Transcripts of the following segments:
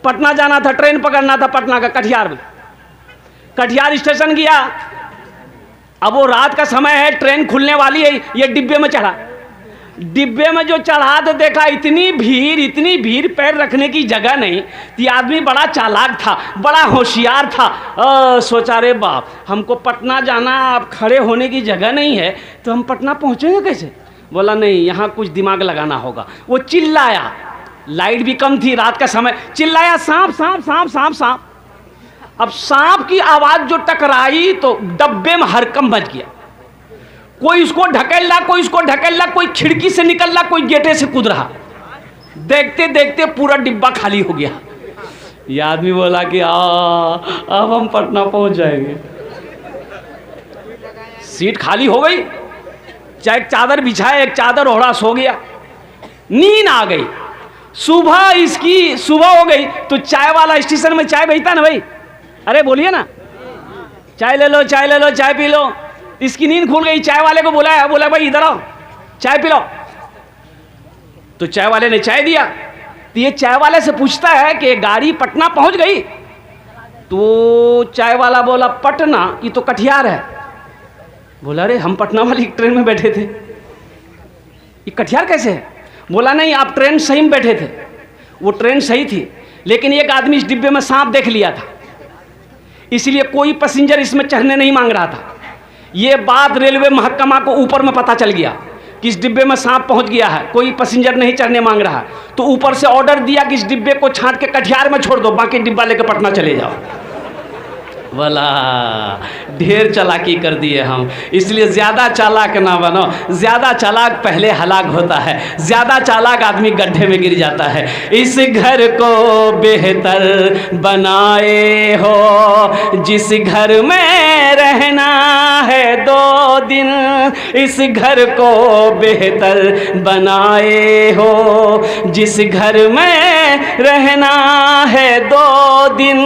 पटना जाना था, ट्रेन पकड़ना था पटना का, कटिहार में। कटिहार स्टेशन गया, अब वो रात का समय है, ट्रेन खुलने वाली है, ये डिब्बे में चढ़ा। डिब्बे में जो चढ़ा तो देखा इतनी भीड़, पैर रखने की जगह नहीं। ये आदमी बड़ा चालाक था, बड़ा होशियार था। सोचा रे बाप, हमको पटना जाना, अब खड़े होने की जगह नहीं है तो हम पटना पहुंचेंगे कैसे? बोला नहीं, यहाँ कुछ दिमाग लगाना होगा। वो चिल्लाया, लाइट भी कम थी, रात का समय, चिल्लाया सांप सांप सांप सांप सांप। अब सांप की आवाज जो टकराई तो डब्बे में हरकम मच गया। कोई उसको ढकेल रहा, कोई उसको ढकेल रहा, कोई खिड़की से निकल रहा, कोई गेटे से कूद रहा। देखते देखते पूरा डिब्बा खाली हो गया। यह आदमी बोला कि अब हम पटना पहुंच जाएंगे। सीट खाली हो गई, चाहे एक चादर बिछाए, एक चादर ओढ़ा, सो गया। नींद आ गई। सुबह हो गई तो चाय वाला स्टेशन में चाय बेचता ना भाई, अरे बोलिए ना, चाय ले लो, चाय ले लो, चाय पी लो। इसकी नींद खुल गई। चाय वाले को बोला भाई इधर आओ, चाय पी लो। तो चाय वाले ने चाय दिया। तो ये चाय वाले से पूछता है कि गाड़ी पटना पहुंच गई? तो चाय वाला बोला पटना, ये तो कटिहार है। बोला अरे हम पटना वाली ट्रेन में बैठे थे, ये कटिहार कैसे है? बोला नहीं, आप ट्रेन सही में बैठे थे, वो ट्रेन सही थी, लेकिन एक आदमी इस डिब्बे में सांप देख लिया था, इसलिए कोई पैसेंजर इसमें चढ़ने नहीं मांग रहा था। ये बात रेलवे महकमा को ऊपर में पता चल गया कि इस डिब्बे में सांप पहुंच गया है, कोई पैसेंजर नहीं चढ़ने मांग रहा। तो ऊपर से ऑर्डर दिया कि इस डिब्बे को छांट के कटिहार में छोड़ दो, बाकी डिब्बा लेकर पटना चले जाओ। बोला ढेर चालाकी कर दिए हम, इसलिए ज़्यादा चालाक ना बनो। ज़्यादा चालाक पहले हलाक होता है, ज़्यादा चालाक आदमी गड्ढे में गिर जाता है। इस घर को बेहतर बनाए हो, जिस घर में रहना है 2 दिन, इस घर को बेहतर बनाए हो, जिस घर में रहना है 2 दिन,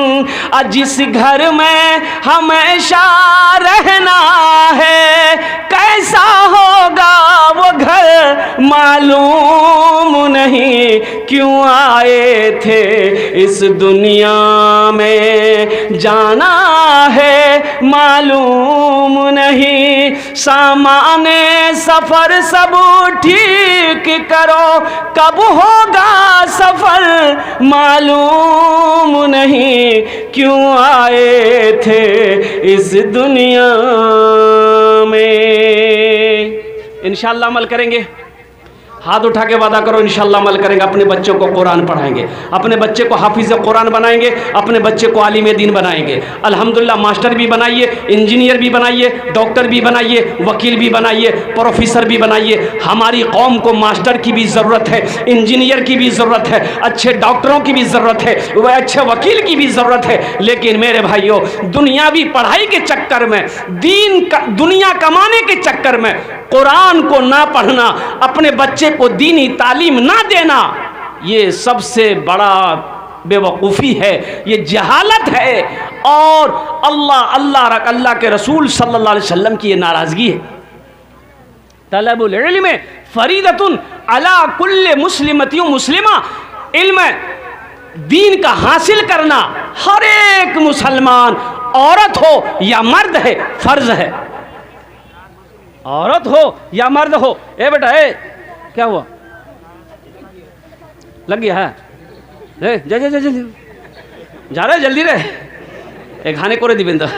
और जिस घर में हमेशा रहना है, कैसा होगा वो घर मालूम नहीं, क्यों आए थे इस दुनिया में, जाना है मालूम नहीं। सामाने सफर सब ठीक करो, कब होगा सफर मालूम नहीं, क्यों आए थे इस दुनिया में। इंशाअल्लाह अमल करेंगे, हाथ उठा के वादा करो इंशाअल्लाह अमल करेंगे। अपने बच्चों को कुरान पढ़ाएंगे, अपने बच्चे को हाफिज़ कुरान बनाएंगे, अपने बच्चे को आलिम दीन बनाएंगे। अल्हम्दुलिल्लाह मास्टर भी बनाइए, इंजीनियर भी बनाइए, डॉक्टर भी बनाइए, वकील भी बनाइए, प्रोफेसर भी बनाइए। हमारी कौम को मास्टर की भी ज़रूरत है, इंजीनियर की भी ज़रूरत है, अच्छे डॉक्टरों की भी ज़रूरत है, वह अच्छे वकील की भी ज़रूरत है। लेकिन मेरे भाइयों, दुनियावी पढ़ाई के चक्कर में, दुनिया कमाने के चक्कर में कुरान को ना पढ़ना, अपने बच्चे को दीनी तालीम ना देना, ये सबसे बड़ा बेवकूफ़ी है, ये जहालत है। और अल्लाह के रसूल सल्लल्लाहु अलैहि वसल्लम की ये नाराज़गी है। तलबुल इल्म फरीदतुन अला कुल्ले मुस्लिमती मुस्लिमा, इल्म दीन का हासिल करना हर एक मुसलमान, औरत हो या मर्द है, फ़र्ज है। औरत हो या मर्द हो। ए बेटा, ए क्या हुआ, लग गया है? जा जा जा जा जा रहे जल्दी रे, एक खाने को रे दिवेंद्र।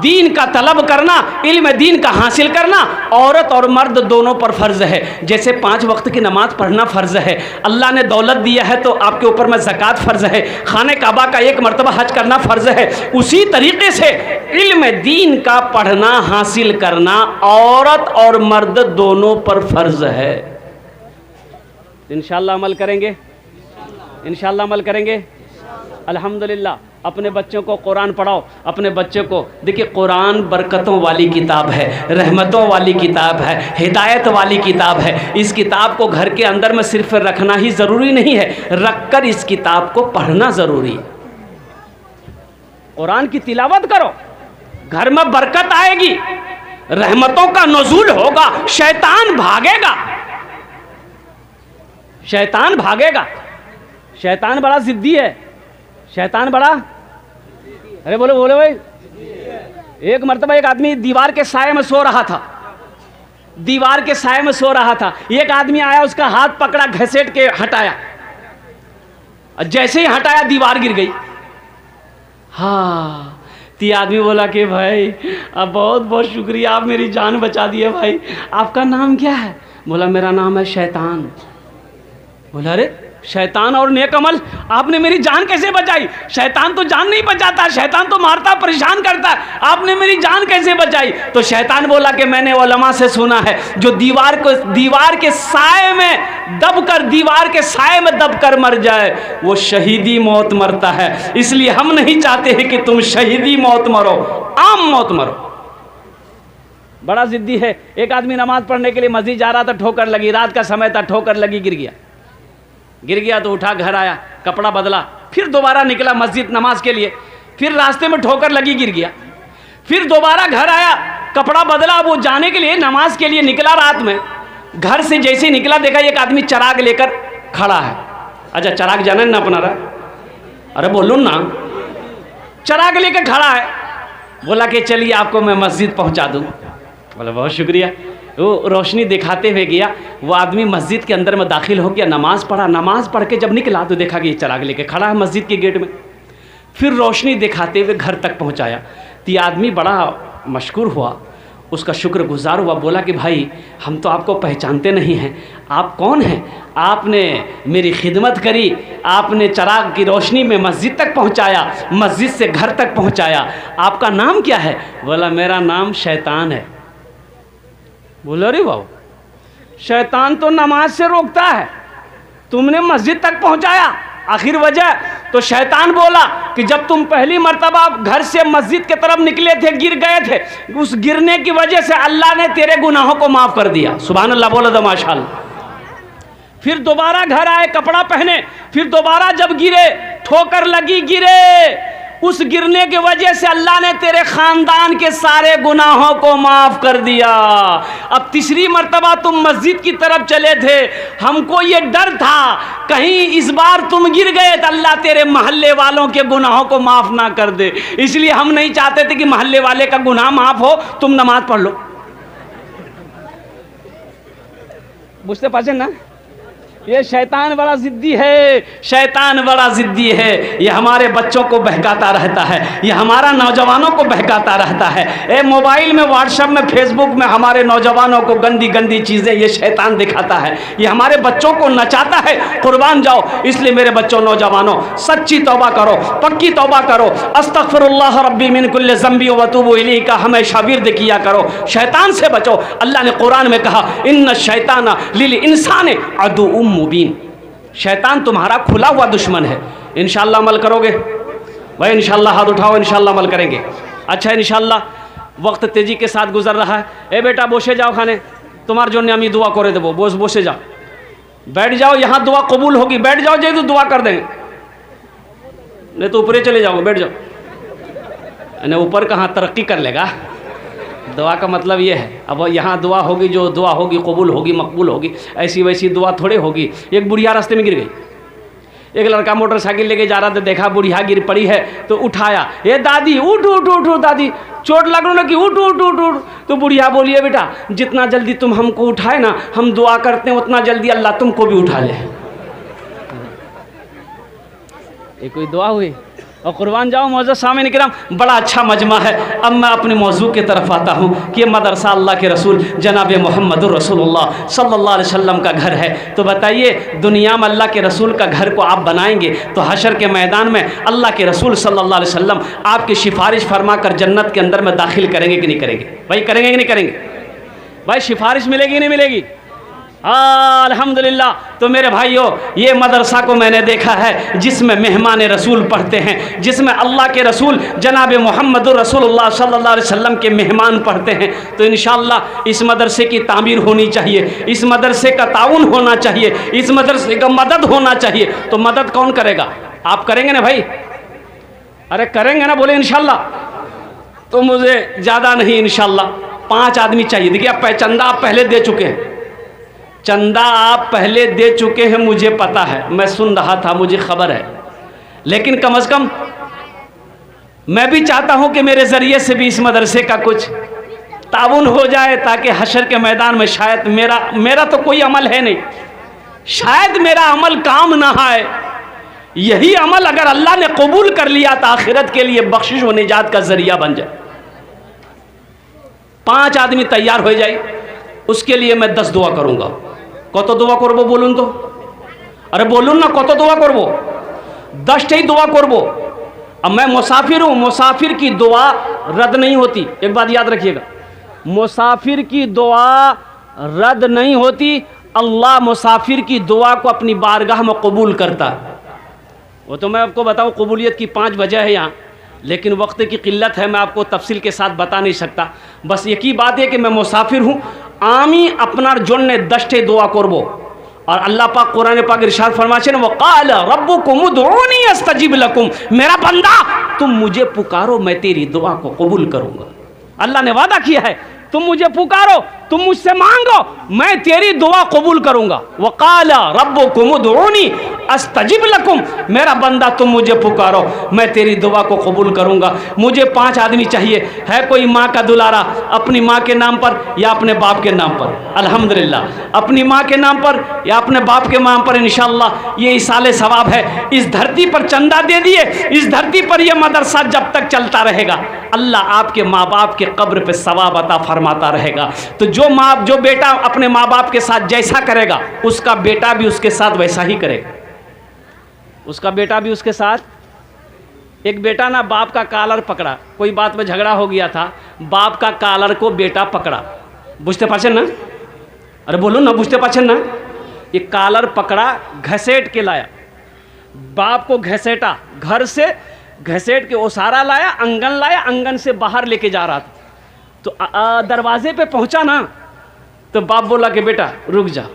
दीन का तलब करना, इल्म दीन का हासिल करना औरत और मर्द दोनों पर फ़र्ज़ है। जैसे 5 वक्त की नमाज़ पढ़ना फ़र्ज़ है, अल्लाह ने दौलत दिया है तो आपके ऊपर में ज़कात फ़र्ज़ है, खाने काबा का 1 मरतबा हज करना फ़र्ज़ है। उसी तरीके से इल्म दीन का पढ़ना हासिल करना औरत और मर्द दोनों पर फ़र्ज़ है। इंशाअल्लाह अमल करेंगे, इंशाअल्लाह अमल करेंगे। अल्हम्दुलिल्लाह अपने बच्चों को कुरान पढ़ाओ, अपने बच्चे को। देखिए कुरान बरकतों वाली किताब है, रहमतों वाली किताब है, हिदायत वाली किताब है। इस किताब को घर के अंदर में सिर्फ रखना ही ज़रूरी नहीं है, रखकर इस किताब को पढ़ना ज़रूरी है। कुरान की तिलावत करो, घर में बरकत आएगी, रहमतों का नुज़ूल होगा, शैतान भागेगा। शैतान भागेगा। शैतान बड़ा जिद्दी है। शैतान बड़ा, अरे बोलो बोलो भाई। एक मर्तबा एक आदमी दीवार के साए में सो रहा था। दीवार के साए में सो रहा था। एक आदमी आया, उसका हाथ पकड़ा, घसीट के हटाया, और जैसे ही हटाया दीवार गिर गई। हाँ, ती आदमी बोला कि भाई अब बहुत बहुत शुक्रिया, आप मेरी जान बचा दिए भाई। आपका नाम क्या है? बोला मेरा नाम है शैतान। बोला अरे शैतान और नेक अमल, आपने मेरी जान कैसे बचाई? शैतान तो जान नहीं बचाता, शैतान तो मारता परेशान करता, आपने मेरी जान कैसे बचाई? तो शैतान बोला कि मैंने उलमा से सुना है, जो दीवार के साए में दबकर, दीवार के साए में दबकर मर जाए वो शहीदी मौत मरता है। इसलिए हम नहीं चाहते हैं कि तुम शहीदी मौत मरो, आम मौत मरो। बड़ा जिद्दी है। एक आदमी नमाज पढ़ने के लिए मस्जिद जा रहा था, ठोकर लगी, रात का समय था, ठोकर लगी, गिर गया तो उठा, घर आया, कपड़ा बदला, फिर दोबारा निकला मस्जिद नमाज के लिए, फिर रास्ते में ठोकर लगी, गिर गया, फिर दोबारा घर आया, कपड़ा बदला, वो जाने के लिए नमाज के लिए निकला। रात में घर से जैसे निकला, देखा एक आदमी चराग लेकर खड़ा है। अच्छा, चराग जाना है ना अपना रहा? अरे बोलो ना, चराग लेकर खड़ा है। बोला कि चलिए आपको मैं मस्जिद पहुंचा दूं। बोला बहुत शुक्रिया। वो रोशनी दिखाते हुए गया। वो आदमी मस्जिद के अंदर में दाखिल हो गया, नमाज़ पढ़ा। नमाज़ पढ़ के जब निकला तो देखा कि ये चराग लेके खड़ा है मस्जिद के गेट में। फिर रोशनी दिखाते हुए घर तक पहुंचाया। तो ये आदमी बड़ा मशकूर हुआ, उसका शुक्रगुजार हुआ। बोला कि भाई हम तो आपको पहचानते नहीं हैं, आप कौन हैं? आपने मेरी खिदमत करी, आपने चराग की रोशनी में मस्जिद तक पहुंचाया, मस्जिद से घर तक पहुंचाया। आपका नाम क्या है? बोला मेरा नाम शैतान है। बोलो अरे बाबू, शैतान तो नमाज से रोकता है, तुमने मस्जिद तक पहुंचाया, आखिर वजह? तो शैतान बोला कि जब तुम पहली मर्तबा घर से मस्जिद की तरफ निकले थे, गिर गए थे, उस गिरने की वजह से अल्लाह ने तेरे गुनाहों को माफ कर दिया। सुभान अल्लाह, बोलो तो माशाअल्लाह। फिर दोबारा घर आए, कपड़ा पहने, फिर दोबारा जब गिरे, ठोकर लगी, गिरे, उस गिरने की वजह से अल्लाह ने तेरे खानदान के सारे गुनाहों को माफ कर दिया। अब तीसरी मर्तबा तुम मस्जिद की तरफ चले थे, हमको ये डर था कहीं इस बार तुम गिर गए तो अल्लाह तेरे महल्ले वालों के गुनाहों को माफ ना कर दे, इसलिए हम नहीं चाहते थे कि महल्ले वाले का गुनाह माफ हो, तुम नमाज पढ़ लो। बुझते पाचे ना? ये शैतान बड़ा जिद्दी है, शैतान बड़ा जिद्दी है। ये हमारे बच्चों को बहकाता रहता है, ये हमारा नौजवानों को बहकाता रहता है। ए मोबाइल में, व्हाट्सएप में, फेसबुक में हमारे नौजवानों को गंदी गंदी चीज़ें ये शैतान दिखाता है, ये हमारे बच्चों को नचाता है। कुर्बान जाओ। इसलिए मेरे बच्चों, नौजवानों, सच्ची तौबा करो, पक्की तौबा करो। अस्तगफिरुल्लाह रब्बी मिन कुल्लि ज़ंबी व अतूबु इलैहि का हमेशा विर्द किया करो। शैतान से बचो। अल्लाह ने कुरान में कहा, इन्न शैतान लिल इंसान अदुव्वुम मुबीन। शैतान तुम्हारा खुला हुआ दुश्मन है। इंशाअल्लाह अमल करोगे भाई? इंशाअल्लाह हाथ उठाओ, इंशाअल्लाह अमल करेंगे। अच्छा इंशाअल्लाह। वक्त तेजी के साथ गुजर रहा है। ए बेटा बोसे जाओ खाने, तुम्हार जो আমি दुआ करे देवो। बोसे जाओ, बैठ जाओ, यहाँ दुआ कबूल होगी। बैठ जाओ, जय तो दुआ कर देंगे, नहीं तो ऊपर चले जाओगे। बैठ जाओ। नहीं ऊपर कहाँ तरक्की कर लेगा। दुआ का मतलब ये है, अब यहाँ दुआ होगी, जो दुआ होगी कबूल होगी, मकबूल होगी। ऐसी वैसी दुआ थोड़े होगी। एक बुढ़िया रास्ते में गिर गई, एक लड़का मोटरसाइकिल लेके जा रहा था, देखा बुढ़िया गिर पड़ी है तो उठाया। ये दादी उठ उठ उठ उठ, दादी चोट लग रही, उठ उठ उठ उठ। तो बुढ़िया बोलिए बेटा जितना जल्दी तुम हमको उठाए ना, हम दुआ करते हैं उतना जल्दी अल्लाह तुमको भी उठा ले। ये कोई दुआ हुई? और कुर्बान जाओ मौजूद सामने किराम, बड़ा अच्छा मजमा है। अब मैं अपने मौजू की तरफ आता हूँ कि मदरसा अल्लाह के रसूल जनाब मोहम्मदुर रसूलुल्लाह सल्लल्लाहु अलैहि वसल्लम का घर है। तो बताइए, दुनिया में अल्लाह के रसूल का घर को आप बनाएंगे तो हशर के मैदान में अल्लाह के रसूल सल्लल्लाहु अलैहि वसल्लम आपकी सिफारिश फरमा कर जन्नत के अंदर में दाखिल करेंगे कि नहीं करेंगे? भाई करेंगे कि नहीं करेंगे? भाई सिफारिश मिलेगी कि नहीं मिलेगी? अल्हम्दुलिल्लाह। तो मेरे भाइयों, ये मदरसा को मैंने देखा है जिसमें मेहमान रसूल पढ़ते हैं, जिसमें अल्लाह के रसूल जनाब मोहम्मदुर रसूलुल्लाह सल्लल्लाहु अलैहि वसल्लम के मेहमान पढ़ते हैं। तो इंशाअल्लाह इस मदरसे की तामीर होनी चाहिए, इस मदरसे का ताउन होना चाहिए, इस मदरसे का मदद होना चाहिए। तो मदद कौन करेगा? आप करेंगे ना भाई? अरे करेंगे ना? बोले इंशाअल्लाह। तो मुझे ज़्यादा नहीं, इंशाअल्लाह 5 आदमी चाहिए। देखिए आप चंदा आप पहले दे चुके हैं, चंदा आप पहले दे चुके हैं, मुझे पता है, मैं सुन रहा था, मुझे खबर है, लेकिन कम से कम मैं भी चाहता हूं कि मेरे ज़रिए से भी इस मदरसे का कुछ ताउन हो जाए, ताकि हशर के मैदान में शायद मेरा तो कोई अमल है नहीं, शायद मेरा अमल काम ना आए, यही अमल अगर अल्लाह ने कबूल कर लिया तो आखिरत के लिए बख्शिश व निजात का जरिया बन जाए। 5 आदमी तैयार हो जाए, उसके लिए मैं 10 दुआ करूंगा। कत दुआ करबो बोलून तो? अरे बोलून ना, कत दुआ करबो? 10टी दुआ करबो। अब मैं मुसाफिर हूं, मुसाफिर की दुआ रद्द नहीं होती, एक बात याद रखिएगा, मुसाफिर की दुआ रद्द नहीं होती। अल्लाह मुसाफिर की दुआ को अपनी बारगाह में कबूल करता। वो तो मैं आपको बताऊं, कबूलियत की 5 वजह है यहाँ, लेकिन वक्त की किल्लत है, मैं आपको तफसील के साथ बता नहीं सकता। बस एक ही बात है कि मैं मुसाफिर हूँ, आमी अपनार जोन्ने 10टी दुआ करबो। और अल्लाह पाक कुरान पाक इरशाद फरमाते हैं, वक़ाल रब्बुकुम उदऊनी अस्तजिब लकुम, मेरा बंदा तुम मुझे पुकारो, मैं तेरी दुआ को कबूल करूँगा। अल्लाह ने वादा किया है, तुम मुझे पुकारो, तुम मुझसे मांगो, मैं तेरी दुआ कबूल करूंगा। वक़ाल रब्बुकुम उदऊनी अस्तजिब लकुम, मेरा बंदा तुम मुझे पुकारो, मैं तेरी दुआ को कबूल करूंगा। मुझे 5 आदमी चाहिए। है कोई माँ का दुलारा अपनी माँ के नाम पर या अपने बाप के नाम पर? अल्हम्दुलिल्लाह, अपनी माँ के नाम पर या अपने बाप के नाम पर इंशाअल्लाह ये इसाले सवाब है। इस धरती पर चंदा दे दिए, इस धरती पर यह मदरसा जब तक चलता रहेगा अल्लाह आपके माँ बाप के कब्र पे सवाब अता फरमाता रहेगा। तो जो बेटा अपने माँ बाप के साथ जैसा करेगा, उसका बेटा भी उसके साथ वैसा ही करेगा, उसका बेटा भी उसके साथ। एक बेटा ना बाप का कॉलर पकड़ा, कोई बात में झगड़ा हो गया था, बाप का कॉलर को बेटा पकड़ा, बुझते पाछन ना? अरे बोलो ना, बुझते पाछन ना? ये कॉलर पकड़ा, घसेट के लाया, बाप को घसेटा, घर से घसेट के ओसारा लाया, आंगन से बाहर लेके जा रहा था। तो दरवाजे पे पहुंचा ना, तो बाप बोला कि बेटा रुक जाओ,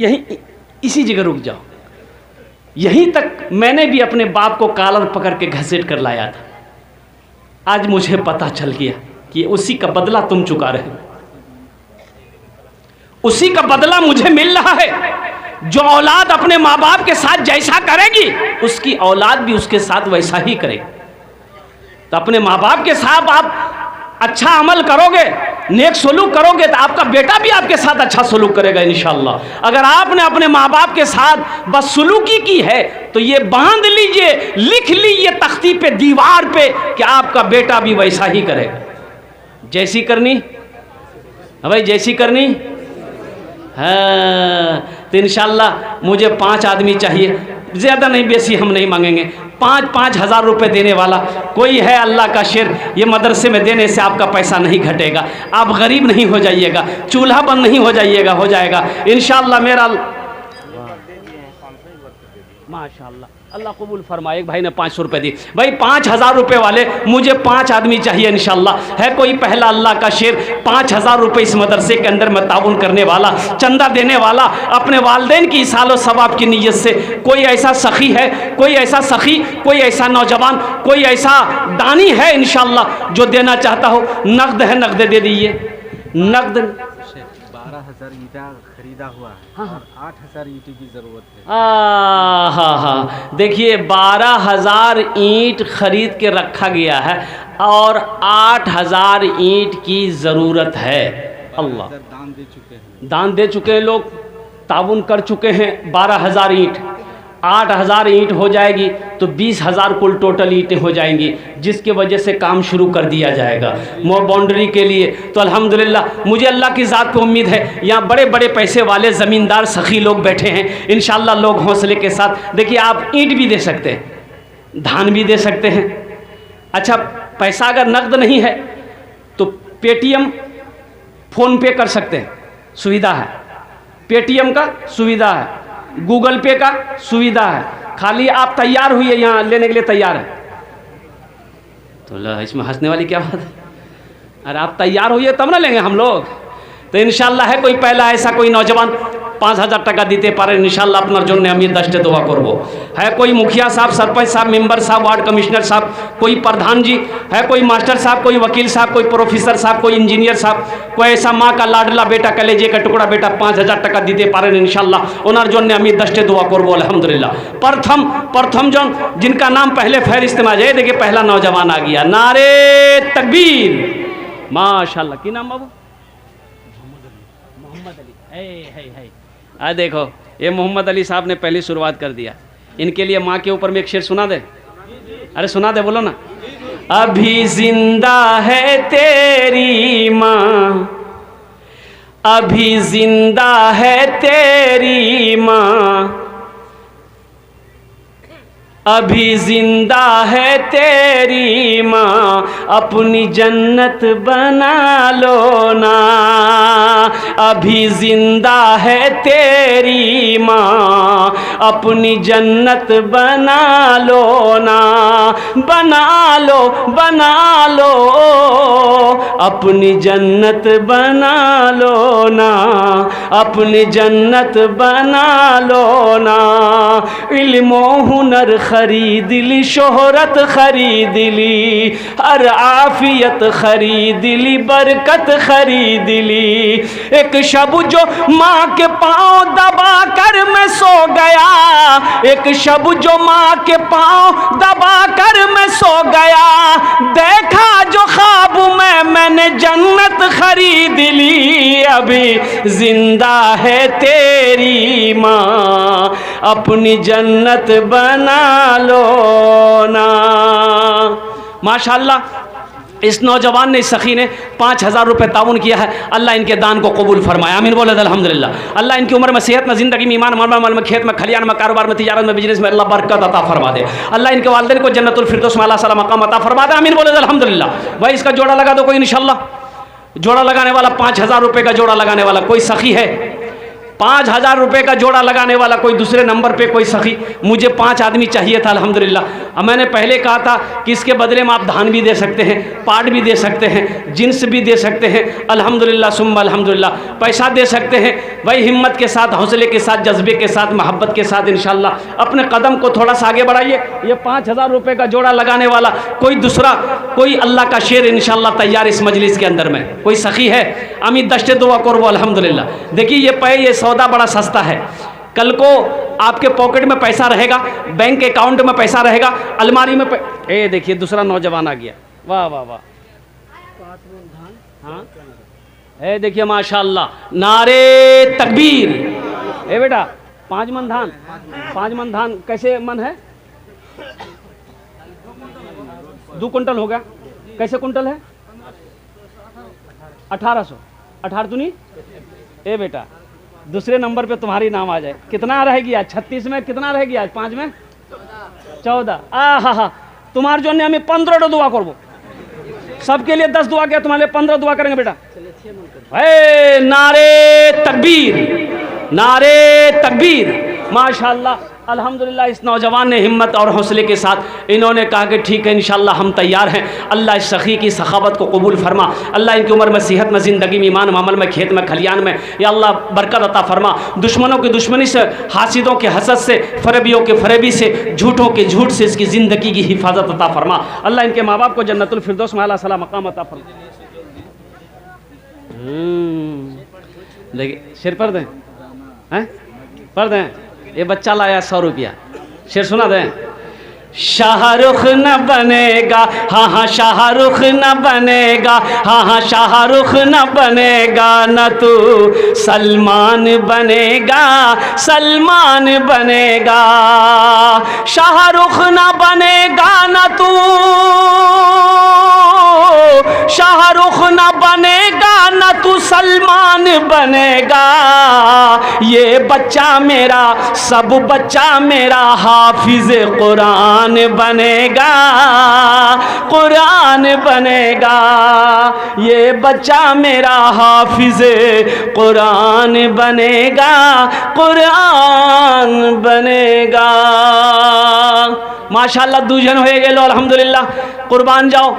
यहीं इसी जगह रुक जाओ। यहीं तक मैंने भी अपने बाप को कॉलर पकड़ के घसीट कर लाया था। आज मुझे पता चल गया कि उसी का बदला तुम चुका रहे हो, उसी का बदला मुझे मिल रहा है। जो औलाद अपने माँ बाप के साथ जैसा करेगी, उसकी औलाद भी उसके साथ वैसा ही करेगी। तो अपने माँ बाप के साथ आप अच्छा अमल करोगे, नेक सलूक करोगे, तो आपका बेटा भी आपके साथ अच्छा सलूक करेगा इंशाअल्लाह। अगर आपने अपने माँ बाप के साथ बदसलूकी की है, तो ये बांध लीजिए, लिख लीजिए तख्ती पे, दीवार पे, कि आपका बेटा भी वैसा ही करेगा। जैसी करनी भाई, जैसी करनी। हाँ, तो इंशाअल्लाह मुझे 5 आदमी चाहिए, ज़्यादा नहीं, बेसी हम नहीं मांगेंगे। 5-5 हज़ार रुपये देने वाला कोई है? अल्लाह का शेर, ये मदरसे में देने से आपका पैसा नहीं घटेगा, आप गरीब नहीं हो जाइएगा, चूल्हा बंद नहीं हो जाइएगा, हो जाएगा इंशाअल्लाह। मेरा माशाअल्लाह, अल्लाह कबूल फरमाए। एक भाई ने 500 रुपये दिए। भाई 5000 रुपये वाले मुझे 5 आदमी चाहिए इंशाअल्लाह। है कोई पहला अल्लाह का शेर 5000 रुपये इस मदरसे के अंदर में ताउन करने वाला, चंदा देने वाला, अपने वालदेन की इसालो सवाब की नीयत से? कोई ऐसा सखी है, कोई ऐसा सखी, कोई ऐसा नौजवान, कोई ऐसा दानी है इंशाअल्लाह जो देना चाहता हो? नकद है, नकद दे दीजिए, नकद। 12,000 ईंटा खरीदा हुआ है। हाँ, और 8,000 ईंट की ज़रूरत है। हाँ, देखिए 12,000 ईंट खरीद के रखा गया है और 8,000 ईंट की ज़रूरत है। अल्लाह, दान दे चुके हैं, दान दे चुके हैं लोग, ताउन कर चुके हैं। 12,000 ईंट, 8,000 ईंट हो जाएगी तो 20,000 कुल टोटल ईंटें हो जाएंगी, जिसकी वजह से काम शुरू कर दिया जाएगा मोर बाउंड्री के लिए। तो अल्हम्दुलिल्लाह, मुझे अल्लाह की ज़ात पे उम्मीद है, यहाँ बड़े बड़े पैसे वाले ज़मींदार सखी लोग बैठे हैं इंशाअल्लाह। लोग हौसले के साथ, देखिए आप ईंट भी दे सकते हैं, धान भी दे सकते हैं। अच्छा, पैसा अगर नकद नहीं है तो पेटीएम, फ़ोन पे कर सकते हैं, सुविधा है। पेटीएम का सुविधा है, गूगल पे का सुविधा है। खाली आप तैयार हुई है, यहाँ लेने के लिए तैयार है। तो इसमें हंसने वाली क्या बात है? अरे आप तैयार हुई है तब ना लेंगे हम लोग। तो इंशाअल्लाह है कोई पहला ऐसा कोई नौजवान 5000 টাকা দিতে পারেন ইনশাআল্লাহ আপনার জন্য আমি 10টা দোয়া করব। है कोई मुखिया साहब, सरपंच साहब, मेंबर साहब, वार्ड कमिश्नर साहब, कोई प्रधान जी है, कोई मास्टर साहब, कोई वकील साहब, कोई प्रोफेसर साहब, कोई इंजीनियर साहब, कोई ऐसा माँ का लाडला बेटा कलेजे का टुकड़ा बेटा 5000 টাকা দিতে পারেন ইনশাআল্লাহ ওনার জন্য আমি 10টা দোয়া করব अल्हम्दुलिल्लाह। प्रथम जन जिनका नाम पहले फहरिस्त में आ जाए, देखिए पहला नौजवान आ गया, नारे तकबीर, माशाल्लाह। की नाम बाबू? मोहम्मद अली। है देखो ये मोहम्मद अली साहब ने पहली शुरुआत कर दिया। इनके लिए माँ के ऊपर में एक शेर सुना दे। अरे सुना दे, बोलो ना। अभी जिंदा है तेरी माँ, अभी जिंदा है तेरी माँ, अभी जिंदा है तेरी माँ, अपनी जन्नत बना लो ना, अभी जिंदा है तेरी माँ, अपनी जन्नत बना लो ना, बना लो अपनी जन्नत बना लो ना, अपनी जन्नत बना लो ना। इल्म हुनर खरीद ली, शोहरत खरीद ली, हर आफियत खरीद ली, बरकत खरीद ली। एक शब जो माँ के पाँव दबा कर मैं सो गया, एक शब जो माँ के पाँव दबा कर मैं सो गया, देखा जो ख्वाब में मैंने जन्नत खरीद ली। अभी जिंदा है तेरी माँ, अपनी जन्नत बना लो ना। माशाअल्लाह इस नौजवान ने, इस सखी ने 5000 रुपये ताउन किया है। अल्लाह इनके दान को कबूल फरमाए, आमीन बोले अल्हम्दुलिल्लाह। अल्लाह इनकी उम्र में, सेहत में, ज़िंदगी में, ईमान माल में, खेत में, खलियान में, कारोबार में, तिजारत में, बिजनेस में अल्लाह बरकत अता फरमा दे। अल्लाह इनके वालिदैन को जन्नतुल फिरदौस में अल्लाह सला मकाम अता फरमा दे, आमीन बोले अल्हम्दुलिल्लाह। भाई इसका जोड़ा लगा दो कोई इंशाअल्लाह। जोड़ा लगाने वाला 5000 रुपये का जोड़ा लगाने वाला कोई सखी है? 5000 रुपये का जोड़ा लगाने वाला कोई दूसरे नंबर पे कोई सखी? मुझे 5 आदमी चाहिए था अल्हम्दुलिल्लाह। अब मैंने पहले कहा था कि इसके बदले में आप धान भी दे सकते हैं, पाट भी दे सकते हैं, जिन्स भी दे सकते हैं, अल्हम्दुलिल्लाह सुम्मा अल्हम्दुलिल्लाह। पैसा दे सकते हैं भाई, हिम्मत के साथ, हौसले के साथ, जज्बे के साथ, मोहब्बत के साथ इंशाअल्लाह अपने कदम को थोड़ा सा आगे बढ़ाइए। ये 5000 रुपये का जोड़ा लगाने वाला कोई दूसरा, कोई अल्लाह का शेर इंशाअल्लाह तैयार इस मजलिस के अंदर में कोई सखी है? अमी 10 दुआ करबो अल्हम्दुलिल्लाह। देखिए ये सौदा बड़ा सस्ता है। कल को आपके पॉकेट में पैसा रहेगा, बैंक अकाउंट में पैसा रहेगा, अलमारी में ए देखिए दूसरा नौजवान आ गया, वाह वाह वाह। हाँ ए देखिए माशाअल्लाह, नारे तकबीर। ए बेटा 5 मन धान, 5 मन धान कैसे मन है? 2 कुंटल होगा। कैसे कुंटल है? 1800। 18 दूनी ए बेटा दूसरे नंबर पे तुम्हारी नाम आ जाए। कितना रहेगी आज? 36 में कितना रहेगी आज? 5 में 14। हा तुम्हारे जो हमें 15 दुआ करबो। सबके लिए 10 दुआ किया, तुम्हारे लिए 15 दुआ करेंगे बेटा। नारे तकबीर, नारे तकबीर। माशाअल्लाह अल्हम्दुलिल्लाह इस नौजवान ने हिम्मत और हौसले के साथ इन्होंने कहा कि ठीक है इंशाअल्लाह हम तैयार हैं। अल्लाह इस सखी की सखावत को कबूल फरमा। अल्लाह इनकी उम्र में, सेहत में, ज़िंदगी में, ईमान मामल में, खेत में, खलियान में या अल्लाह बरकत अता फरमा। दुश्मनों की दुश्मनी से, हासिदों के हसद से, फरेबियों के फरेबी से, झूठों के झूठ से इसकी ज़िंदगी की हिफाजत अता फरमा। अल्लाह इनके माँ बाप को जन्नतुल फिरदौस में अल्लाह सला मकाम अता फरमा। देखिए शेर पढ़ दें, हैं पढ़ दें। ये बच्चा लाया 100 रुपया, शेर सुना दें। शाहरुख न बनेगा, हाँ शाहरुख न बनेगा, हाँ शाहरुख न बनेगा, न तू सलमान बनेगा, सलमान बनेगा। शाहरुख न बनेगा न तू, शाहरुख न बनेगा न तू सलमान बनेगा। ये बच्चा मेरा, सब बच्चा मेरा हाफिज कुरान बनेगा, कुरान बनेगा। ये बच्चा मेरा हाफिज कुरान बनेगा, कुरान बनेगा। माशाअल्लाह दूजन हो गए अल्हम्दुलिल्लाह। कुर्बान जाओ,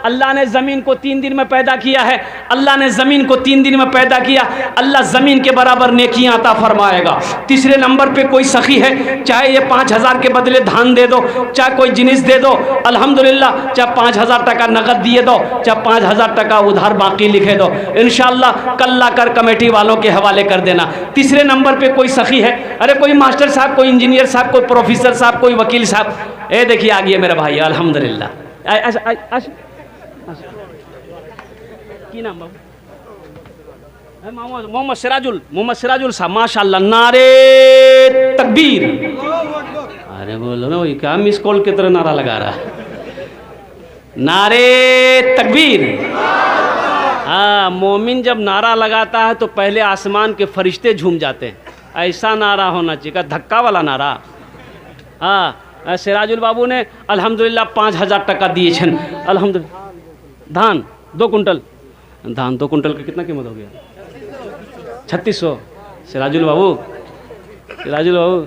अल्लाह ने ज़मीन को 3 दिन में पैदा किया है, अल्लाह ने ज़मीन को 3 दिन में पैदा किया, अल्लाह ज़मीन के बराबर नेकियां अता फरमाएगा। तीसरे नंबर पे कोई सखी है, चाहे ये 5000 के बदले धान दे दो, चाहे कोई जिनिस दे दो, अल्हम्दुलिल्लाह, चाहे 5000 टका नगद दिए दो, चाहे 5000 टका उधार बाकी लिखे दो, इंशाअल्लाह कल ला कर कमेटी वालों के हवाले कर देना। तीसरे नंबर पे कोई सखी है, अरे कोई मास्टर साहब, कोई इंजीनियर साहब, कोई प्रोफेसर साहब, कोई वकील साहब, ए देखिए आ गया मेरा भाई, अल्हम्दुलिल्लाह। की नाम बाबू? मोहम्मद सिराजुल साहब, माशाअल्लाह, नारे तकबीर। अरे बोलो ना, वही क्या मिस कॉल की तरह नारा लगा रहा है, नारे तकबीर। हाँ, मोमिन जब नारा लगाता है तो पहले आसमान के फरिश्ते झूम जाते हैं, ऐसा नारा होना चाहिए, धक्का वाला नारा। हाँ, सिराजुल बाबू ने अल्हम्दुलिल्लाह 5000 टका दिए छन, अल्हम्दुलिल्लाह। धान 2 कुंटल, धान 2 कुंटल का कितना कीमत हो गया? 3600। सिराजुल बाबू, सिराजुल बाबू,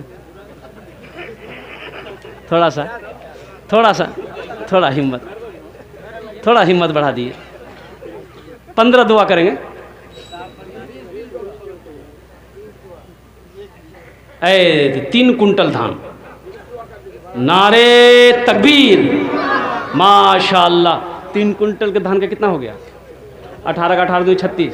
थोड़ा हिम्मत बढ़ा दिए, 15 दुआ करेंगे। ऐ 3 कुंटल धान, नारे तकबीर, माशाअल्लाह। 3 कुंटल के धान का कितना हो गया? 18 का 18 36,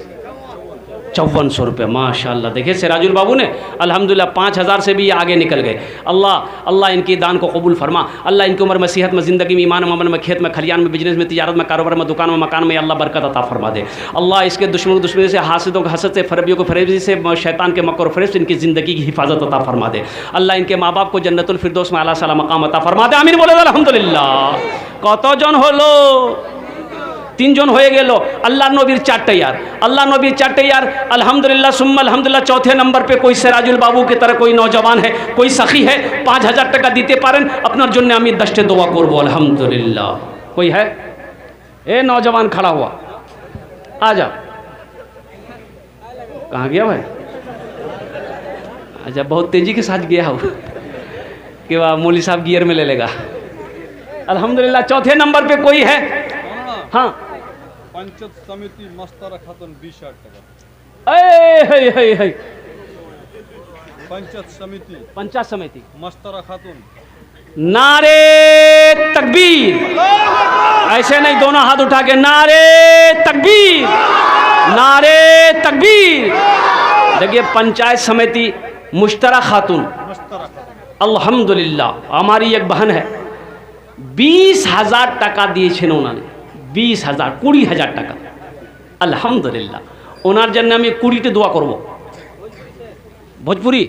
5400 रुपये, माशाअल्लाह। देखिए सिराजुल बाबू ने अल्हम्दुलिल्लाह 5000 से भी आगे निकल गए। अल्लाह इनकी दान को कबूल फरमा, अल्लाह इनकी उम्र में, सेहत में, ज़िंदगी में, ईमान में, अमल में, खेत में, खलियान में, बिजनेस में, तिजारत में, कारोबार में, दुकान में, मकान में, अल्लाह बरकत अता फरमा दे। अल्लाह इसके दुश्मनी से, हासिदों के हसद से, फरेबियों को फरेबी से, शैतान के मकर फरेब से इनकी ज़िंदगी की हिफाजत अता फरमा दे। अल्लाह इनके माँ बाप को जन्नतुल फिरदौस में आला साला मकाम अता फरमा दे। आमीन बोले अल्हम्दुलिल्लाह। कत जन हलो? 3 জন হয়ে গেল। अल्लाह नबीर 4 यार, अल्लाह नबीर 4 यार, अल्हम्दुलिल्लाह सुम्मा अल्हम्दुलिल्लाह। चौथे नंबर पे कोई सिराजुल बाबू की तरह कोई नौजवान है, कोई सखी है, 5000 টাকা দিতে পারেন আপনার জন্য, আমি 10টে দোয়া করব अल्हम्दुलिल्लाह। कोई है? ए नौजवान खड़ा हुआ, आ जा। कहाँ गया भाई? अच्छा, बहुत तेजी के साथ गया हो कि वाह, मौली साहब गियर में ले लेगा। अल्हम्दुलिल्लाह। चौथे नंबर पे कोई है? हाँ, पंचायत समिति मस्तरा खातून 20,000 টাকা। पंचायत समिति मस्तरा खातून। नारे तकबीर। ऐसे नहीं, दोनों हाथ उठा के नारे तकबीर, नारे तकबीर। देखिए पंचायत समिति मुश्तरा खातून, अल्हम्दुलिल्लाह। हमारी एक बहन है, 20,000 টাকা দিয়েছেন उन्होंने, 20,000 20,000 টাকা, अल्हम्दुलिल्लाह। ওনার জন্য আমি 20टे दुआ করব। भोजपुरी?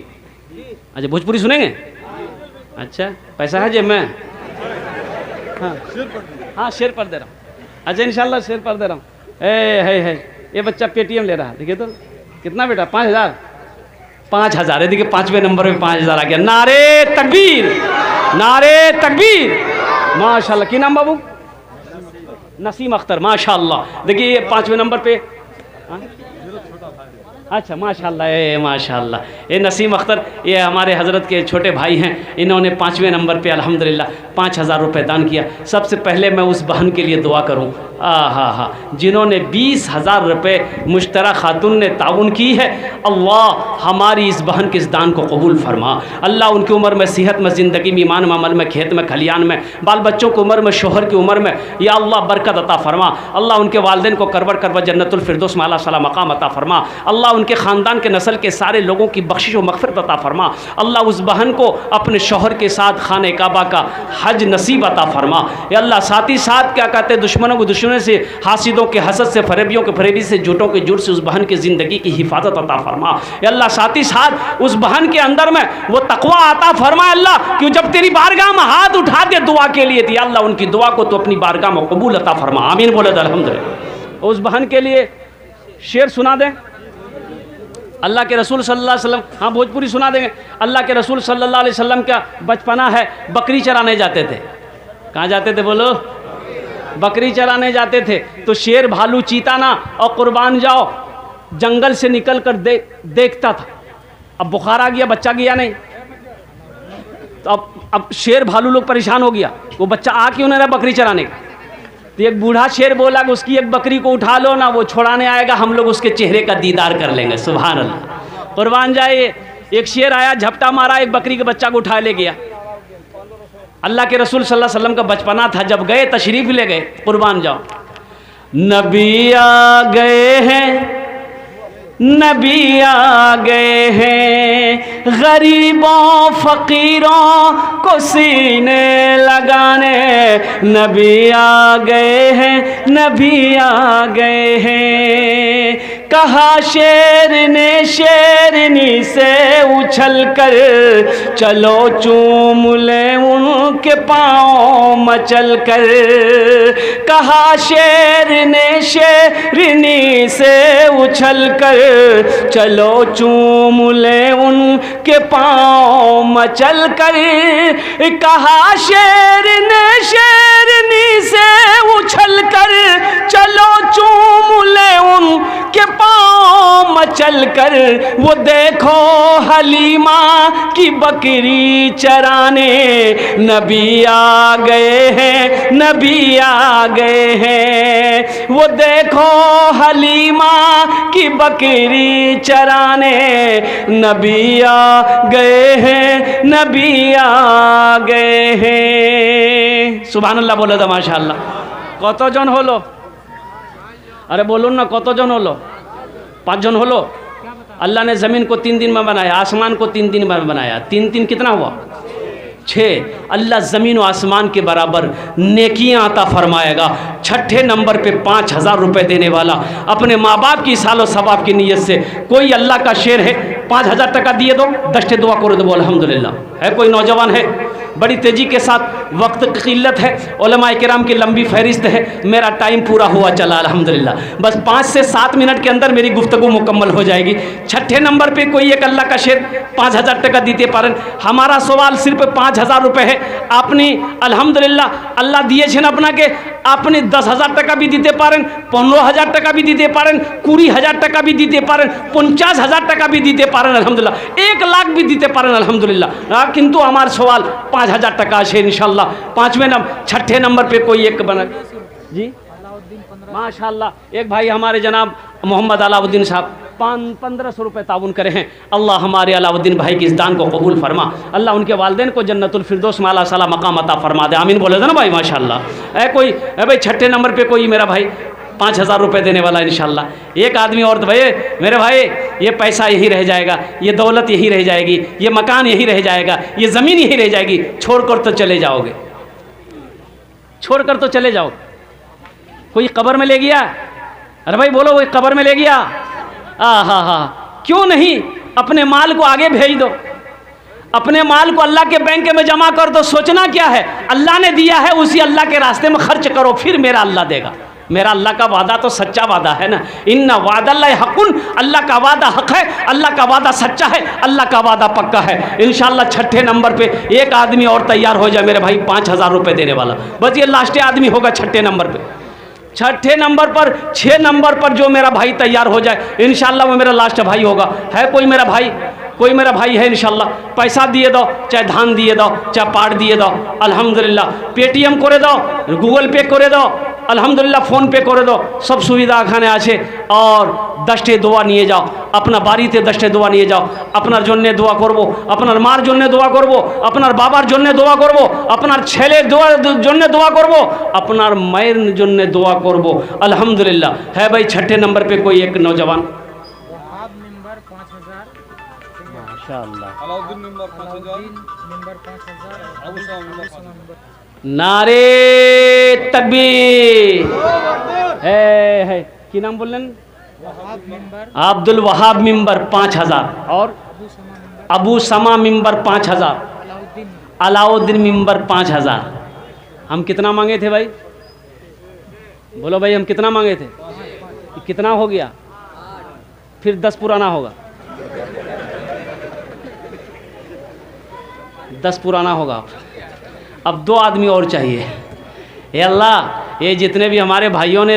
अच्छा, भोजपुरी सुनेंगे? अच्छा, पैसा है जेब में? हाँ, शेर पर दे रहा हूँ। अच्छा, इंशाल्लाह शेर पर दे रहा हूँ। है ये बच्चा पेटीएम ले रहा है, देखिए तो कितना बेटा, 5,000 5,000 है। देखिए 5वें नंबर में 5,000 आ गया। नारे तकबीर, नारे तकबीर, माशाल्लाह। की नाम बाबू? नसीम अख्तर, माशाल्लाह। देखिए ये 5वें नंबर पे, अच्छा माशाल्लाह, माशाल्लाह। ये नसीम अख्तर, ये हमारे हज़रत के छोटे भाई हैं, इन्होंने 5वें नंबर पे अल्हम्दुलिल्लाह 5,000 रुपये दान किया। सबसे पहले मैं उस बहन के लिए दुआ करूं, हा, जिन्होंने 20,000 रुपये मुश्तरा खातून ने ताउन की है। अल्लाह हमारी इस बहन के इस दान को कबूल फरमा। अल्लाह उनकी उम्र में, सेहत में, ज़िंदगी में, ईमान में, अमल में, खेत में, खलियान में, बाल बच्चों की उम्र में, शोहर की उम्र में, या अल्लाह बरकत अता फरमा। अल्लाह उनके वालिदैन को करबर जन्नतुल फिरदौस में आला साला मकाम अता फरमा। अल्लाह उनके ख़ानदान के नस्ल के सारे लोगों की बख्शिश व मग़फ़िरत अता फरमा। अल्लाह उस बहन को अपने शोहर के साथ खाने काबा का हज नसीब अता फरमा। या अल्लाह साथ ही साथ क्या कहते हैं, दुश्मनों को दुश्मनों से, हासिदों के हसद से, फरेबियों के फरेबी से, झूठों के झूठ से उस बहन की ज़िंदगी की हिफाजत अता फरमा। या अल्लाह साथ ही साथ उस बहन के अंदर में वो तकवा अता फरमा। अल्लाह कि जब तेरी बारगाह में हाथ उठा दे दुआ के लिए थी, अल्लाह उनकी दुआ को तो अपनी बारगाह में कबूल अता फरमा। आमीन बोले अल्हम्दुलिल्लाह। उस बहन के लिए शेर सुना दें। अल्लाह के रसूल सल्लल्लाहु अलैहि वसल्लम, हाँ भोजपुरी सुना देंगे। अल्लाह के रसूल सल्लल्लाहु अलैहि वसल्लम का बचपना है, बकरी चराने जाते थे। कहाँ जाते थे बोलो? बकरी चराने जाते थे। तो शेर, भालू, चीता ना और कुर्बान जाओ, जंगल से निकल कर देखता था। अब बुखार आ गया, बच्चा गया नहीं, तो अब शेर भालू लोग परेशान हो गया। वो बच्चा आ क्यों नहीं रहा बकरी चराने का? तो एक बूढ़ा शेर बोला कि उसकी एक बकरी को उठा लो ना, वो छुड़ाने आएगा, हम लोग उसके चेहरे का दीदार कर लेंगे। सुभान अल्लाह, कुर्बान जाए। एक शेर आया, झपटा मारा, एक बकरी के बच्चा को उठा ले गया। अल्लाह के रसूल सल्लल्लाहु अलैहि वसल्लम का बचपना था, जब गए तशरीफ़ ले गए, कुर्बान जाओ। नबी आ गए हैं, नबी आ गए हैं, गरीबों फ़कीरों को सीने लगाने। नबी आ गए हैं, नबी आ गए हैं। कहा शेर ने शेरनी से उछल कर, चलो चूम ले उनके पाँव मचल कर। कहा शेर ने शेरनी से उछल कर, चलो चूम ले उनके पाँव मचल कर। कहा शेर ने शेरनी से उछल कर, चलो चूम ले उनके पाँव मचल कर। वो देखो हलीमा की बकरी चराने, नबी आ गए हैं, नबी आ गए हैं। वो देखो हलीमा की बकरी चराने, नबी आ गए हैं, नबी आ गए हैं। सुभान अल्लाह बोलो तो माशाअल्लाह। কতজন হলো? अरे बोलो ना, কতজন হলো? 5 जन হলো। अल्लाह ने ज़मीन को 3 दिन में बनाया, आसमान को 3 दिन में बनाया। 3 3 कितना हुआ? 6। अल्लाह ज़मीन और आसमान के बराबर नेकियां अता फरमाएगा। छठे नंबर पे 5000 रुपये देने वाला, अपने माँ बाप की सालो सवाब की नीयत से। कोई अल्लाह का शेर है, 5000 टका दिए दो, 10 दुआ करो दो, अल्हम्दुलिल्लाह। है कोई नौजवान है, बड़ी तेज़ी के साथ, वक्त की किल्लत है, उलमा किराम की लंबी फहरिस्त है, मेरा टाइम पूरा हुआ चला अल्हम्दुलिल्लाह। बस 5 से 7 मिनट के अंदर मेरी गुफ्तगू मुकम्मल हो जाएगी। छठे नंबर पे कोई एक अल्लाह का शेर 5000 टका दीते पारन। हमारा सवाल सिर्फ 5000 रुपये है। आपने अल्हम्दुलिल्लाह अल्लाह दिए छेन अपना के, आपने 10,000 टका भी दीते पारें, 15,000 टका भी दीते पारें, 20,000 टका भी दीते पारें, 50,000 टका भी दीते पारें अल्हम्दुलिल्लाह, 1 लाख भी दीते पारें अल्हम्दुलिल्लाह। किंतु हमार सवाल 5,000 टका है इंशाल्लाह। 5वें नंबर, छठे नंबर पे कोई एक बना जी माशाल्लाह। एक भाई हमारे जनाब मोहम्मद अलाउद्दीन साहब 1500 रुपये ताउन करे हैं। अल्लाह हमारे अलाउद्दीन भाई की इस दान को कबूल फरमा। अल्लाह उनके वालिदैन को जन्नतुल फिरदौस माला साला मकाम अता फरमा दे। आमीन बोले थे ना भाई माशाल्लाह। कोई भाई छठे नंबर पे कोई मेरा भाई 5000 रुपये देने वाला इंशाल्लाह। एक आदमी और, तो भाई मेरे भाई ये पैसा यही रह जाएगा, ये दौलत यही रह जाएगी, ये मकान यही रह जाएगा, ये ज़मीन यही रह जाएगी, छोड़कर तो चले जाओगे, छोड़कर तो चले जाओ। कोई कब्र में ले गया? अरे भाई बोलो, कोई कब्र में ले गया? हा, क्यों नहीं? अपने माल को आगे भेज दो, अपने माल को अल्लाह के बैंक में जमा कर दो। सोचना क्या है, अल्लाह ने दिया है, उसी अल्लाह के रास्ते में खर्च करो, फिर मेरा अल्लाह देगा। मेरा अल्लाह का वादा तो सच्चा वादा है ना। इन्ना वादल्लाहि हक़्क़ुन, अल्लाह का वादा हक है, अल्लाह का वादा सच्चा है, अल्लाह का वादा पक्का है इंशाल्लाह। छठे नंबर पे एक आदमी और तैयार हो जाए मेरे भाई 5000 रुपये देने वाला, बस ये लास्ट आदमी होगा छठे नंबर पे। छठे नंबर पर, 6 नंबर पर जो मेरा भाई तैयार हो जाए इंशाल्लाह वो मेरा लास्ट भाई होगा। है कोई मेरा भाई? कोई मेरा भाई है इंशाल्लाह? पैसा दिए दो, चाहे धान दिए दो, चाहे पाट दिए दो अल्हम्दुलिल्लाह। पेटीएम करे दो, गूगल पे करे दो अल्हम्दुलिल्लाह, फोन पे करे दो, सब सुविधा खाने आछे। और 10टे দোয়া নিয়ে যাও, আপনার বাড়িতে 10टे দোয়া নিয়ে যাও। আপনার জন্য দোয়া করব, আপনার মার জন্য দোয়া করব, আপনার বাবার জন্য দোয়া করব, আপনার ছেলের জন্য দোয়া করব, আপনার মায়ের জন্য দোয়া করব अल्हम्दुलिल्लाह। है भाई छठे नंबर पे कोई एक नौजवान? माशाअल्लाह। अलाउद्दीन मेंबर 5000, अबू साहब मेंबर 5000। नारे तकबीर। है की नाम बोलें? अब्दुल वहाब मेंबर 5000 और अबू समा मेंबर 5000, अलाउद्दीन मेंबर 5000। हम कितना मांगे थे भाई? बोलो भाई, हम कितना मांगे थे? कितना हो गया? फिर 10 पुराना होगा, 10 पुराना होगा। अब 2 आदमी और चाहिए। ये अल्लाह, ये जितने भी हमारे भाइयों ने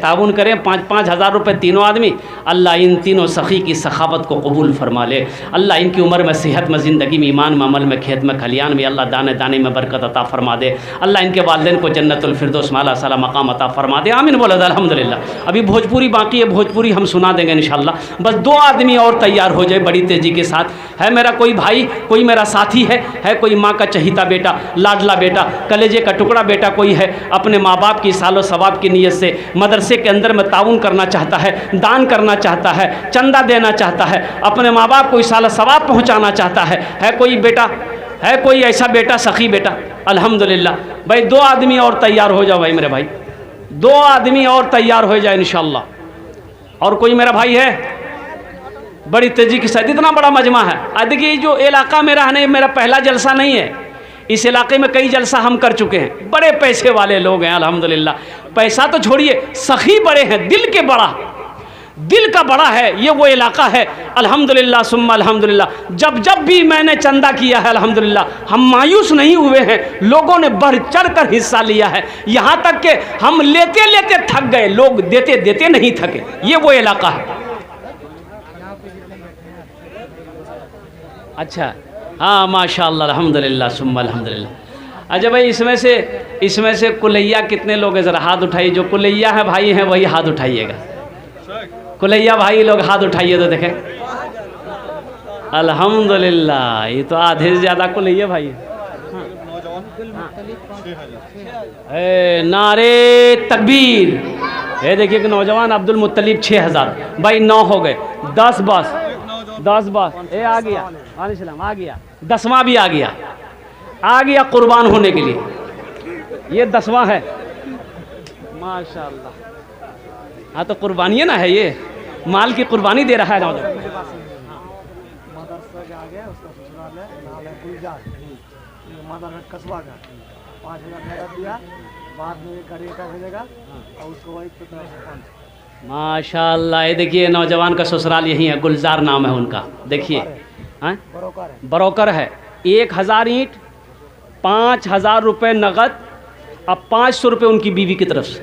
ताउन करें 5-5 हज़ार रुपये तीनों आदमी, अल्लाह इन तीनों सखी की सखावत को कबूल फरमा ले। अल्लाह इनकी उम्र में सेहत में, ज़िंदगी में, ईमान में, अमल में, खेत में, खलियान में अल्लाह दाने दाने में बरकत अता फरमा दे। अल्लाह इनके वालिदैन को जन्नतुल फिरदौस में आला साला मकाम अता फरमा दे। आमीन बोला अल्हम्दुलिल्लाह। अभी भोजपुरी बाकी है, भोजपुरी हम सुना देंगे इंशाअल्लाह। बस 2 आदमी और तैयार हो जाए बड़ी तेज़ी के साथ। है मेरा कोई भाई, कोई मेरा साथी है कोई माँ का चहीता बेटा, लाडला बेटा, कलेजे का टुकड़ा बेटा कोई है, अपने माँ बाप की सालो सवाब की नीयत से मदरसे के अंदर में ताउन करना चाहता है, दान करना चाहता है, चंदा देना चाहता है, अपने माँ बाप को इस साल सवाब पहुँचाना चाहता है कोई बेटा, है कोई ऐसा बेटा, सखी बेटा? अल्हम्दुलिल्लाह। भाई 2 आदमी और तैयार हो जाओ भाई मेरे भाई, 2 आदमी और तैयार हो जाए इंशाअल्लाह। और कोई मेरा भाई है? बड़ी तेजी के साथ, इतना बड़ा मजमा है। देखिए जो इलाका मेरा है ना, मेरा पहला जलसा नहीं है। इस इलाके में कई जलसा हम कर चुके हैं। बड़े पैसे वाले लोग हैं अल्हम्दुलिल्लाह। पैसा तो छोड़िए, सखी बड़े हैं, दिल के बड़ा, दिल का बड़ा है ये वो इलाका है अल्हम्दुलिल्लाह सुम्मा अल्हम्दुलिल्लाह। जब जब भी मैंने चंदा किया है अल्हम्दुलिल्लाह, हम मायूस नहीं हुए हैं, लोगों ने बढ़ चढ़ कर हिस्सा लिया है। यहाँ तक कि हम लेते लेते थक गए, लोग देते देते नहीं थके। ये वो इलाका है। अच्छा, हाँ माशाअल्लाह अल्हम्दुलिल्लाह सुम्मा अल्हम्दुलिल्लाह। अच्छा भाई, इसमें से कुलैया कितने लोग हैं? ज़रा हाथ उठाइए। जो कुलैया है भाई हैं वही हाथ उठाइएगा। कुलैया भाई लोग हाथ उठाइए तो देखें। अल्हम्दुलिल्लाह, ये तो आधे से ज़्यादा कुलैया भाई है। नारे तकबीर। ये देखिए कि नौजवान अब्दुल मुत्तलिब 6000 भाई 9 हो गए। 10 बस ये आ गया, वालेकुम आ गया। 10वां भी आ गया कुर्बान होने के लिए। ये 10वां है माशाअल्लाह। हाँ तो कुर्बानी ना है, ये माल की कुर्बानी दे रहा है नौजवान। माशाअल्लाह। ये देखिए नौजवान का ससुराल यही है, गुलजार नाम है उनका। देखिए बरोकर है। 1000 ईंट, 5000 रुपये नगद, अब 500 रुपये उनकी बीवी की तरफ से।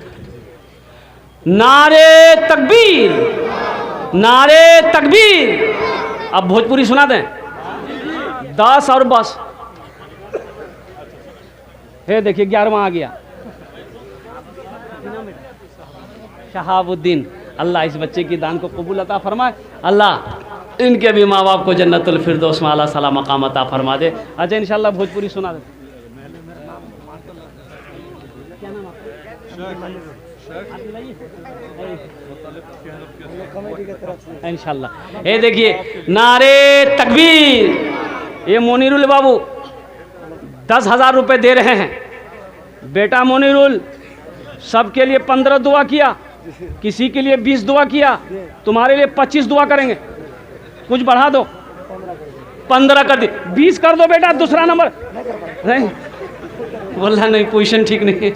नारे तकबीर, नारे तकबीर। अब भोजपुरी सुना दें। 10 और बस। ये देखिए 11वां आ गया, शहाबुद्दीन। अल्लाह इस बच्चे की दान को कबूल अता फरमाए। अल्लाह इनके भी माँ बाप को जन्नतुल फिरदौस में आला साला मकाम अता फरमा दे। अच्छा इंशाअल्लाह भोजपुरी सुना दे। इंशाअल्लाह। ये देखिए नारे तकबीर। ये मोनीरुल बाबू 10,000 रुपये दे रहे हैं। बेटा मोनीरुल सबके लिए 15 दुआ किया, किसी के लिए 20 दुआ किया, तुम्हारे लिए 25 दुआ करेंगे। कुछ बढ़ा दो, 15 कर दी, 20 कर दो बेटा। दूसरा नंबर नहीं बोला, नहीं पोजीशन ठीक नहीं,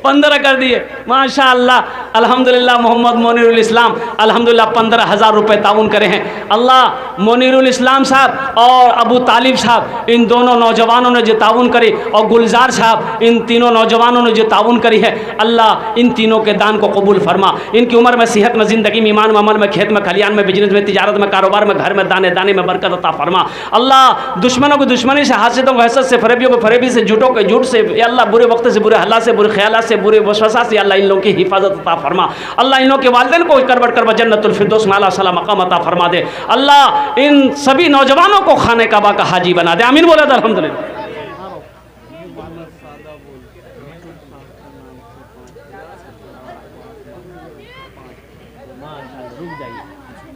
15 कर दिए। माशाअल्लाह अल्हम्दुलिल्लाह। मोहम्मद मोनीरुल इस्लाम अल्हम्दुलिल्लाह 15,000 रुपये ताउन करे हैं। अल्लाह मोनीरुल इस्लाम साहब और अबू तालिब साहब, इन दोनों नौजवानों ने जो ताउन करी, और गुलजार साहब, इन तीनों नौजवानों ने जो ताउन करी है, अल्लाह इन तीनों के दान को कबूल फरमा। इनकी उम्र में, सेहत में, ज़िंदगी में, ईमान में, अमल में, खेत में, खलियान में, बिजनेस में, तिजारत में, कारोबार में, घर में, दाने दाने में बरकत अता फरमा। अल्लाह दुश्मनों को दुश्मनी से, हासिदों को हसद से, फरेबियों को फरेबी से, झूठों के झूठ से, या अल्लाह बुरे वक्त से, बुरे हालात से, बुरे ख्यालात से, बुरे वसवसा से अल्लाह इन लोगों की हिफाजत अता फरमा। अल्लाह इन लोगों के वालिदैन को करबट करबट जन्नतुल फिरदौस में आला साला मकाम अता फरमा दे। अल्लाह इन सभी नौजवानों को खाने काबा का हाजी बना दे। आमीन बोला अल्हम्दुलिल्लाह।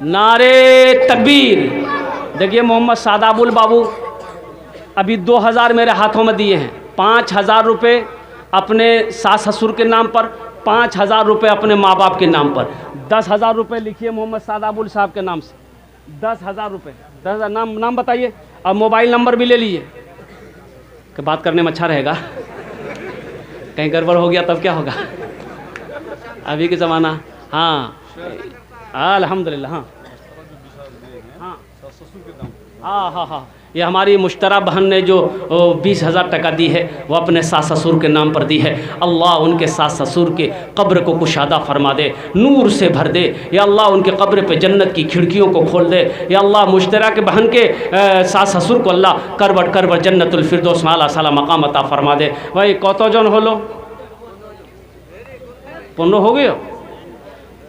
नारे तकबीर। देखिए मोहम्मद सादाबुल बाबू अभी 2000 मेरे हाथों में दिए हैं। 5000 रुपये अपने सास ससुर के नाम पर, 5000 रुपये अपने माँ बाप के नाम पर। 10,000 रुपये लिखिए मोहम्मद सादाबुल साहब के नाम से। 10,000 रुपये, 10,000। नाम बताइए, अब मोबाइल नंबर भी ले लीजिए कि बात करने में अच्छा रहेगा। कहीं गड़बड़ हो गया तब क्या होगा, अभी के ज़माना। हाँ अल्हम्दुलिल्लाह। हाँ हाँ हाँ हाँ हाँ, ये हमारी मुश्तरा बहन ने जो 20,000 टका दी है वो अपने सास ससुर के नाम पर दी है। अल्लाह उनके सास ससुर के कब्र को कुशादा फरमा दे, नूर से भर दे। या अल्लाह उनके कब्र पे जन्नत की खिड़कियों को खोल दे। या अल्लाह मुश्तरा के बहन के सास ससुर को अल्लाह करबट करबट जन्नतुल फिरदौस आला साला मकाम अता फरमा दे। भाई कत जन हलो? 15 हो गए?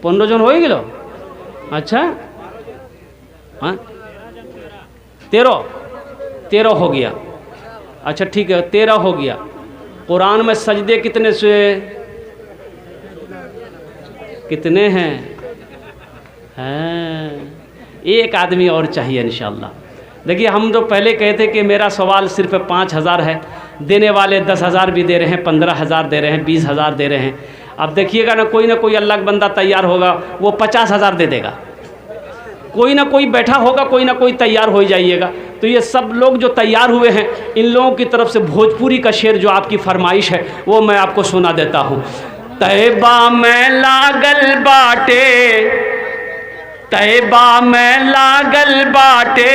15 जन हो गए? अच्छा हाँ 13 हो गया। अच्छा ठीक है 13 हो गया। कुरान में सजदे कितने से कितने हैं? एक आदमी और चाहिए इंशाअल्लाह। देखिए हम तो पहले कहते कि मेरा सवाल सिर्फ 5,000 है, देने वाले 10,000 भी दे रहे हैं, 15,000 दे रहे हैं, 20,000 दे रहे हैं। अब देखिएगा ना कोई अल्लाह का बंदा तैयार होगा वो 50,000 दे देगा। कोई ना कोई बैठा होगा, कोई ना कोई तैयार हो जाइएगा। तो ये सब लोग जो तैयार हुए हैं इन लोगों की तरफ से भोजपुरी का शेर जो आपकी फरमाइश है वो मैं आपको सुना देता हूँ। तैबा में लागल बाटे, तैबा में लागल बाटे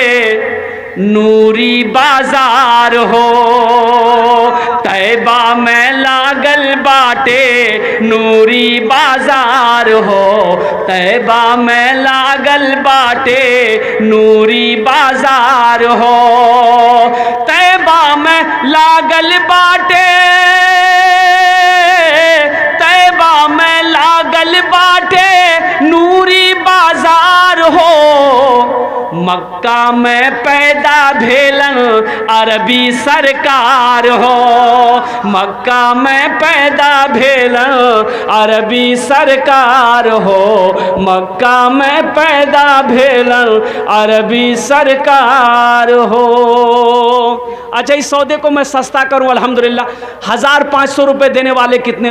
नूरी बाजार हो, तैबा में लागल बाटे नूरी बाजार हो, तैबा में लागल बाटे नूरी बाजार हो, तैबा में लागल बाटे, तैबा में लागल बाटे नूरी बाजार हो, मक्का में पैदा भेलन अरबी सरकार हो, मक्का में पैदा भेलन अरबी सरकार हो, मक्का में पैदा भेलन अरबी सरकार हो। अच्छा इस सौदे को मैं सस्ता करूं अल्हम्दुलिल्लाह। 1,500 रुपये देने वाले कितने